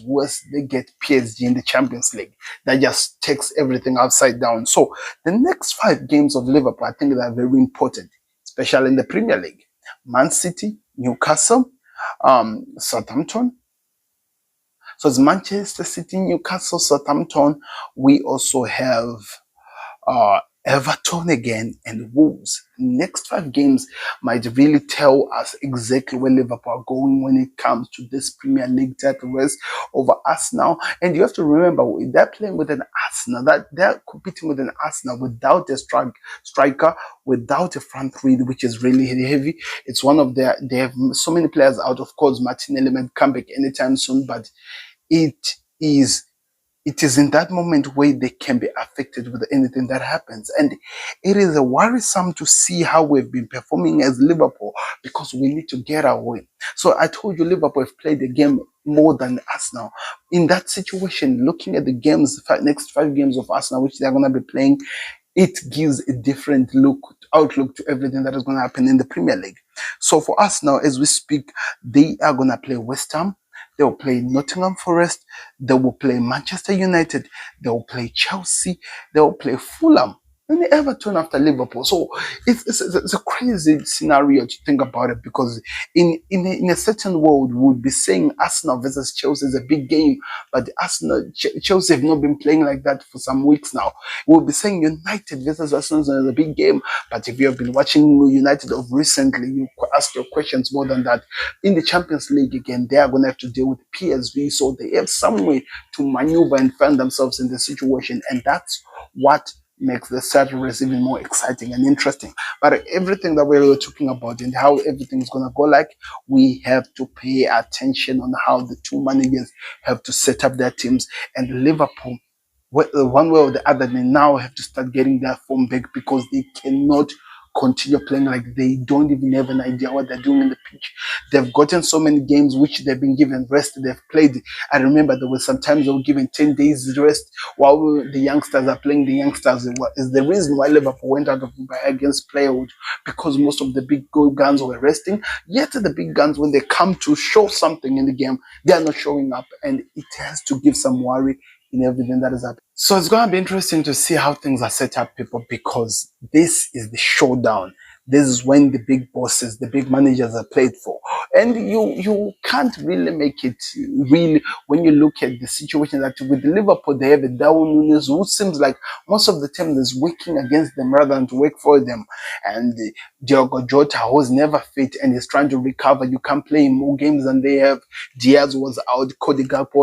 worse, they get PSG in the Champions League. That just takes everything upside down. So the next 5 games of Liverpool, I think, they are very important, especially in the Premier League. Man City, Newcastle, Southampton. So it's Manchester City, Newcastle, Southampton. We also have Everton again and Wolves. Next 5 games might really tell us exactly where Liverpool are going when it comes to this Premier League title race over Arsenal. And you have to remember, they're playing with an Arsenal, that they're competing with an Arsenal without a striker, without a front three, which is really heavy. It's one of their, they have so many players out. Of course, Martinelli might come back anytime soon, but it is in that moment where they can be affected with anything that happens. And it is a worrisome to see how we've been performing as Liverpool, because we need to get our win. So I told you, Liverpool have played the game more than Arsenal. In that situation, looking at the next 5 games of Arsenal, which they're going to be playing, it gives a different outlook to everything that is going to happen in the Premier League. So for us now, as we speak, they are going to play West Ham. They will play Nottingham Forest. They will play Manchester United. They will play Chelsea. They will play Fulham. And Everton after Liverpool. So it's a crazy scenario to think about it, because in a certain world, we would be saying Arsenal versus Chelsea is a big game, but Chelsea have not been playing like that for some weeks now. We'll be saying United versus Arsenal is a big game, but if you have been watching United of recently, you ask your questions more than that. In the Champions League again, they are going to have to deal with PSV, so they have some way to maneuver and find themselves in the situation, and that's what makes the title race even more exciting and interesting. But everything that we were talking about and how everything is going to go, like, we have to pay attention on how the two managers have to set up their teams. And Liverpool, one way or the other, they now have to start getting their form back, because they cannot continue playing like they don't even have an idea what they're doing in the pitch. They've gotten so many games which they've been given rest. They've played. I remember there were some times they were given 10 days rest while the youngsters are playing. The youngsters is the reason why Liverpool went out of against playerhood, because most of the big guns were resting. Yet the big guns, when they come to show something in the game, they are not showing up, and it has to give some worry in everything that is happening. So it's going to be interesting to see how things are set up, people, because this is the showdown. This is when the big bosses, the big managers are played for. And you can't really make it really, when you look at the situation that with Liverpool, they have a Darwin Núñez who seems like most of the time is working against them rather than to work for them. And Diogo Jota, who's never fit and is trying to recover. You can't play more games than they have. Diaz was out. Cody Gakpo was